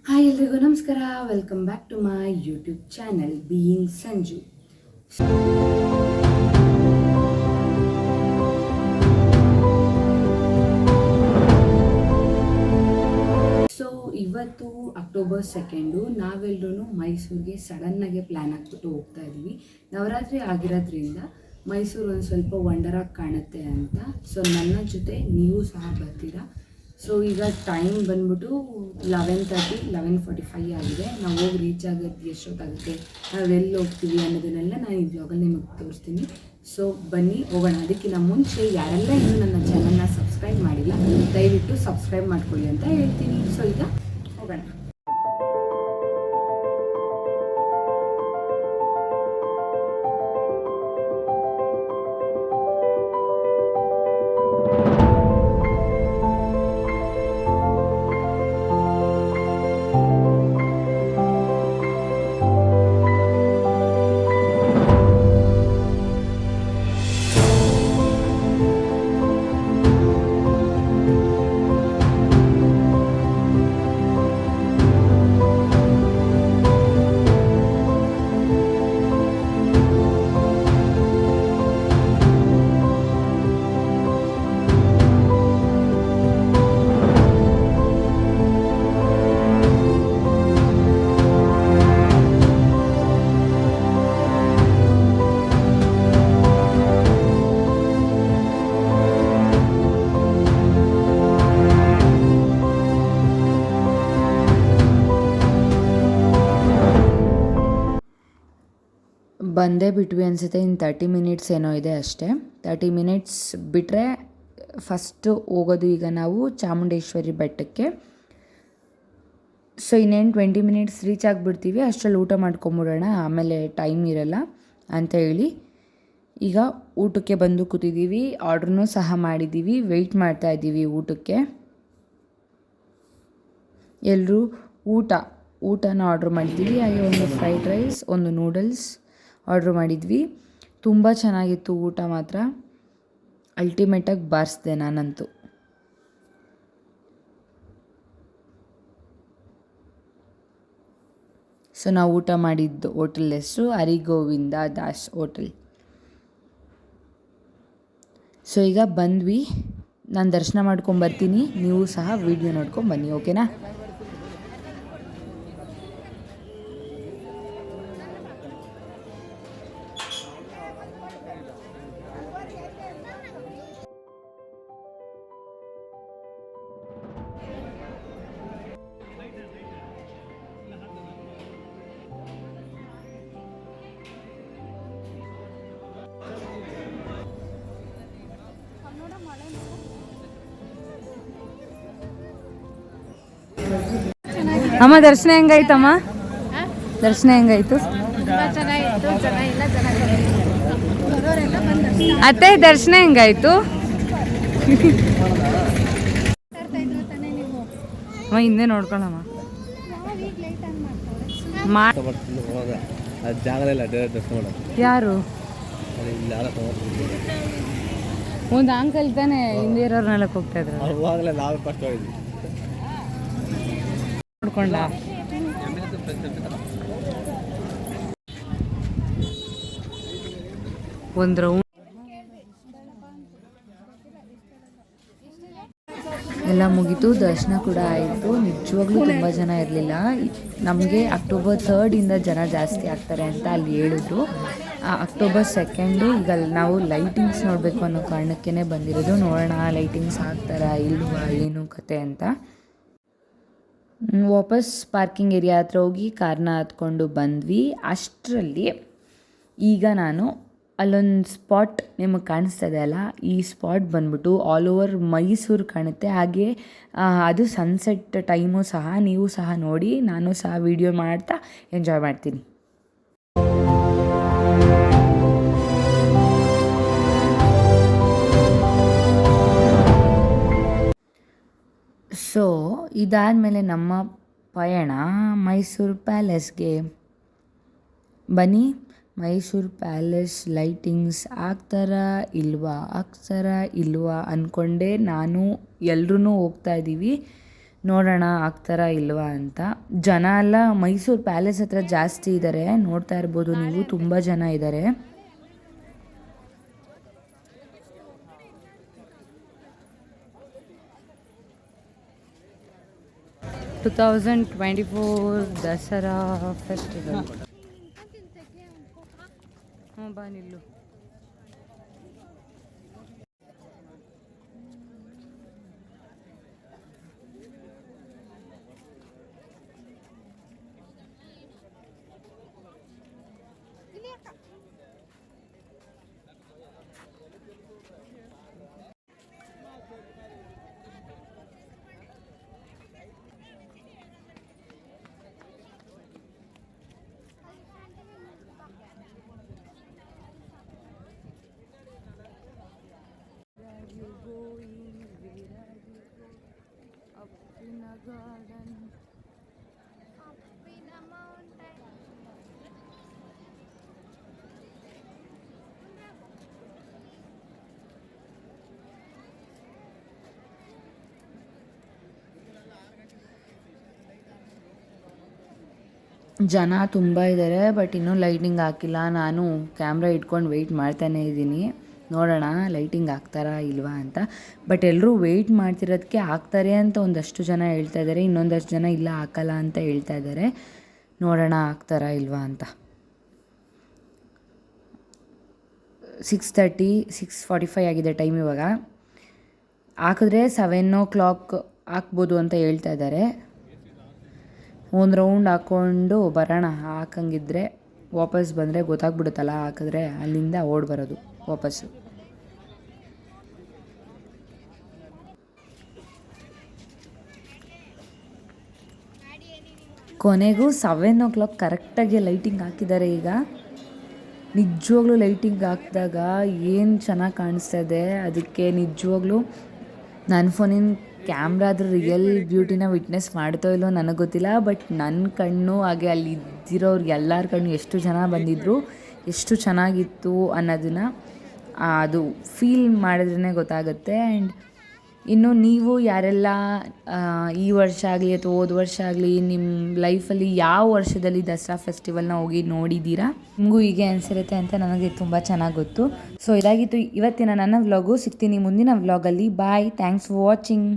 Hi ಎಲ್ರಿಗೂ ನಮಸ್ಕಾರ. Welcome back to my YouTube channel being Sanju. So ಇವತ್ತು ಅಕ್ಟೋಬರ್ 2 ನಾವೆಲ್ಲರೂ ಮೈಸೂರಿಗೆ ಸಡನ್ನಾಗೆ ಪ್ಲ್ಯಾನ್ ಹಾಕ್ಬಿಟ್ಟು ಹೋಗ್ತಾ ಇದ್ದೀವಿ. ನವರಾತ್ರಿ ಆಗಿರೋದ್ರಿಂದ ಮೈಸೂರು ಒಂದು ಸ್ವಲ್ಪ ವಂಡರಾಗಿ ಕಾಣುತ್ತೆ ಅಂತ. ಸೊ ನನ್ನ ಜೊತೆ ನೀವು ಸಹ ಬರ್ತೀರಾ. ಸೊ ಈಗ ಟೈಮ್ ಬಂದ್ಬಿಟ್ಟು 11:45 ಆಗಿದೆ. ನಾವು ಹೋಗಿ ರೀಚ್ ಆಗೋದು ಎಷ್ಟೊತ್ತಾಗುತ್ತೆ, ನಾವು ಎಲ್ಲಿ ಹೋಗ್ತೀವಿ ಅನ್ನೋದನ್ನೆಲ್ಲ ನಾನು ಈ ಬ್ಲಾಗಲ್ಲಿ ನಿಮಗೆ ತೋರಿಸ್ತೀನಿ. ಸೊ ಬನ್ನಿ ಹೋಗೋಣ. ಅದಕ್ಕಿಂತ ಮುಂಚೆ ಯಾರೆಲ್ಲ ಇನ್ನೂ ನನ್ನ ಚಾನಲ್ನ ಸಬ್ಸ್ಕ್ರೈಬ್ ಮಾಡಿಲ್ಲ, ದಯವಿಟ್ಟು ಸಬ್ಸ್ಕ್ರೈಬ್ ಮಾಡ್ಕೊಳ್ಳಿ ಅಂತ ಹೇಳ್ತೀನಿ. ಸೊ ಈಗ ಹೋಗೋಣ. ಬಂದೇ ಬಿಟ್ವಿ ಅನಿಸುತ್ತೆ. ಇನ್ನು 30 ಮಿನಿಟ್ಸ್ ಏನೋ ಇದೆ ಅಷ್ಟೇ. 30 ಮಿನಿಟ್ಸ್ ಬಿಟ್ಟರೆ ಫಸ್ಟು ಹೋಗೋದು ಈಗ ನಾವು ಚಾಮುಂಡೇಶ್ವರಿ ಬೆಟ್ಟಕ್ಕೆ. ಸೊ ಇನ್ನೇನು 20 ಮಿನಿಟ್ಸ್ ರೀಚ್ ಆಗಿಬಿಡ್ತೀವಿ. ಅಷ್ಟರಲ್ಲಿ ಊಟ ಮಾಡ್ಕೊಂಬಿಡೋಣ, ಆಮೇಲೆ ಟೈಮ್ ಇರಲ್ಲ ಅಂತ ಹೇಳಿ ಈಗ ಊಟಕ್ಕೆ ಬಂದು ಕೂತಿದ್ದೀವಿ. ಆರ್ಡ್ರೂ ಸಹ ಮಾಡಿದ್ದೀವಿ, ವೆಯ್ಟ್ ಮಾಡ್ತಾಯಿದ್ದೀವಿ ಊಟಕ್ಕೆ. ಎಲ್ಲರೂ ಊಟನ ಆರ್ಡ್ರ್ ಮಾಡಿದ್ದೀವಿ. ಹಾಗೆ ಒಂದು ಫ್ರೈಡ್ ರೈಸ್, ಒಂದು ನೂಡಲ್ಸ್ ಆರ್ಡ್ರ್ ಮಾಡಿದ್ವಿ. ತುಂಬ ಚೆನ್ನಾಗಿತ್ತು ಊಟ ಮಾತ್ರ. ಅಲ್ಟಿಮೇಟಾಗಿ ಬಾರಿಸಿದೆ ನಾನಂತೂ. ಸೊ ನಾವು ಊಟ ಮಾಡಿದ್ದು ಹೋಟೆಲ್ ಹೆಸರು ಹರಿಗೋವಿಂದ ದಾಸ್ ಹೋಟೆಲ್. ಸೊ ಈಗ ಬಂದ್ವಿ. ನಾನು ದರ್ಶನ ಮಾಡ್ಕೊಂಬರ್ತೀನಿ, ನೀವು ಸಹ ವಿಡಿಯೋ ನೋಡ್ಕೊಂಬನ್ನಿ, ಓಕೆನಾ? ಅಮ್ಮ ದರ್ಶನ ಹೆಂಗಾಯ್ತಮ್ಮ? ದರ್ಶನ ಹೆಂಗಾಯ್ತು? ಅತ್ತೆ ದರ್ಶನ ಹೆಂಗಾಯ್ತು? ಹಿಂದೆ ನೋಡ್ಕೊಳಮ್ಮ. ಯಾರು? ಒಂದು ಅಂಕಲ್ ತಾನೆ ಹಿಂದೆ ಇರೋರ್ನೆಲ್ಲ ಹೋಗ್ತಾ ಇದ್ರು. ನೋಡ್ಕೊಂಡ ಒಂದು ರೌಂಡ್ ಎಲ್ಲ ಮುಗೀತು. ದರ್ಶನ ಕೂಡ ಆಯಿತು. ನಿಜವಾಗ್ಲೂ ತುಂಬ ಜನ ಇರಲಿಲ್ಲ. ನಮಗೆ ಅಕ್ಟೋಬರ್ 3 ಜನ ಜಾಸ್ತಿ ಆಗ್ತಾರೆ ಅಂತ ಅಲ್ಲಿ ಹೇಳಿದ್ರು. ಅಕ್ಟೋಬರ್ 2 ಈಗ ನಾವು ಲೈಟಿಂಗ್ಸ್ ನೋಡಬೇಕು ಅನ್ನೋ ಕಾರಣಕ್ಕೇ ಬಂದಿರೋದು. ನೋಡೋಣ ಲೈಟಿಂಗ್ಸ್ ಹಾಕ್ತಾರಾ ಇಲ್ವಾ, ಏನು ಕತೆ ಅಂತ. ವಾಪಸ್ ಪಾರ್ಕಿಂಗ್ ಏರಿಯಾ ಹತ್ರ ಹೋಗಿ ಕಾರ್ನ ಹತ್ಕೊಂಡು ಬಂದ್ವಿ. ಅಷ್ಟರಲ್ಲಿ ಈಗ ನಾನು ಅಲ್ಲೊಂದು ಸ್ಪಾಟ್ ನಿಮಗೆ ಕಾಣಿಸ್ತಾ ಇದೆ ಅಲ್ಲ, ಈ ಸ್ಪಾಟ್ ಬಂದ್ಬಿಟ್ಟು ಆಲ್ ಓವರ್ ಮೈಸೂರು ಕಾಣುತ್ತೆ. ಹಾಗೆ ಅದು ಸನ್ಸೆಟ್ ಟೈಮು ಸಹ, ನೀವು ಸಹ ನೋಡಿ, ನಾನು ಸಹ ವಿಡಿಯೋ ಮಾಡ್ತಾ ಎಂಜಾಯ್ ಮಾಡ್ತೀನಿ. ಸೊ ಇದಾದಮೇಲೆ ನಮ್ಮ ಪಯಣ ಮೈಸೂರು ಪ್ಯಾಲೇಸ್ಗೆ. ಬನ್ನಿ, ಮೈಸೂರು ಪ್ಯಾಲೇಸ್ ಲೈಟಿಂಗ್ಸ್ ಆಗ್ತಾರಾ ಇಲ್ವಾ ಅಂದ್ಕೊಂಡೆ ನಾನು ಎಲ್ಲರೂ ಹೋಗ್ತಾ ಇದ್ದೀವಿ. ನೋಡೋಣ ಆಗ್ತಾರಾ ಇಲ್ವಾ ಅಂತ. ಜನ ಎಲ್ಲ ಮೈಸೂರು ಪ್ಯಾಲೇಸ್ ಹತ್ರ ಜಾಸ್ತಿ ಇದ್ದಾರೆ, ನೋಡ್ತಾ ಇರ್ಬೋದು ನೀವು, ತುಂಬ ಜನ ಇದ್ದಾರೆ. To 2024 Dasara festival. ಬಾ ನಿಲ್ಲು. ಜನ ತುಂಬ ಇದ್ದಾರೆ, ಬಟ್ ಇನ್ನೂ ಲೈಟಿಂಗ್ ಹಾಕಿಲ್ಲ. ನಾನು ಕ್ಯಾಮ್ರಾ ಇಟ್ಕೊಂಡು ವೆಯ್ಟ್ ಮಾಡ್ತಾನೇ ಇದ್ದೀನಿ, ನೋಡೋಣ ಲೈಟಿಂಗ್ ಹಾಕ್ತಾರಾ ಇಲ್ವಾ ಅಂತ. ಬಟ್ ಎಲ್ಲರೂ ವೆಯ್ಟ್ ಮಾಡ್ತಿರೋದಕ್ಕೆ ಹಾಕ್ತಾರೆ ಅಂತ ಒಂದಷ್ಟು ಜನ ಹೇಳ್ತಾ ಇದ್ದಾರೆ, ಇನ್ನೊಂದಷ್ಟು ಜನ ಇಲ್ಲ ಹಾಕಲ್ಲ ಅಂತ ಹೇಳ್ತಾ ಇದ್ದಾರೆ. ನೋಡೋಣ ಹಾಕ್ತಾರಾ ಇಲ್ವಾ ಅಂತ. 6:30 6:45 ಆಗಿದೆ ಟೈಮ್ ಇವಾಗ. ಹಾಕಿದ್ರೆ 7 o'clock ಹಾಕ್ಬೋದು ಅಂತ ಹೇಳ್ತಾ ಇದ್ದಾರೆ. ಒಂದು ರೌಂಡ್ ಹಾಕ್ಕೊಂಡು ಬರೋಣ, ಹಾಕಂಗಿದ್ರೆ ವಾಪಸ್ ಬಂದರೆ ಗೊತ್ತಾಗ್ಬಿಡುತ್ತಲ್ಲ, ಹಾಕಿದ್ರೆ ಅಲ್ಲಿಂದ ಓಡಿ ಬರೋದು ವಾಪಸ್ಸು. ಕೊನೆಗೂ 7 o'clock ಕರೆಕ್ಟಾಗಿ ಲೈಟಿಂಗ್ ಹಾಕಿದ್ದಾರೆ. ಈಗ ನಿಜವಾಗ್ಲೂ ಲೈಟಿಂಗ್ ಹಾಕಿದಾಗ ಏನು ಚೆನ್ನಾಗಿ ಕಾಣಿಸ್ತಾ ಇದೆ. ಅದಕ್ಕೆ ನಿಜವಾಗ್ಲೂ ನನ್ನ ಫೋನಿನ ಕ್ಯಾಮ್ರಾದ್ರ ರಿಯಲ್ ಬ್ಯೂಟಿನ ವಿಟ್ನೆಸ್ ಮಾಡ್ತೋ ಇಲ್ಲೋ ನನಗೆ ಗೊತ್ತಿಲ್ಲ, ಬಟ್ ನನ್ನ ಕಣ್ಣು ಹಾಗೆ ಅಲ್ಲಿ ಇದ್ದಿರೋರು ಎಲ್ಲರ ಕಣ್ಣು ಎಷ್ಟು ಜನ ಬಂದಿದ್ದರು, ಎಷ್ಟು ಚೆನ್ನಾಗಿತ್ತು ಅನ್ನೋದನ್ನು ಅದು ಫೀಲ್ ಮಾಡಿದ್ರೇ ಗೊತ್ತಾಗುತ್ತೆ. ಆ್ಯಂಡ್ ಇನ್ನು ನೀವು ಯಾರೆಲ್ಲ ಈ ವರ್ಷ ಆಗಲಿ ಅಥವಾ ಹೋದ ವರ್ಷ ಆಗಲಿ ನಿಮ್ಮ ಲೈಫಲ್ಲಿ ಯಾವ ವರ್ಷದಲ್ಲಿ ದಸರಾ ಫೆಸ್ಟಿವಲ್ನ ಹೋಗಿ ನೋಡಿದ್ದೀರಾ, ನಿಮಗೂ ಹೀಗೆ ಅನಿಸಿರುತ್ತೆ ಅಂತ ನನಗೆ ತುಂಬ ಚೆನ್ನಾಗಿ ಗೊತ್ತು. ಸೊ ಇದಾಗಿತ್ತು ಇವತ್ತಿನ ನನ್ನ ವ್ಲಾಗು. ಸಿಗ್ತೀನಿ ಮುಂದಿನ ವ್ಲಾಗಲ್ಲಿ. ಬಾಯ್, ಥ್ಯಾಂಕ್ಸ್ ಫಾರ್ ವಾಚಿಂಗ್.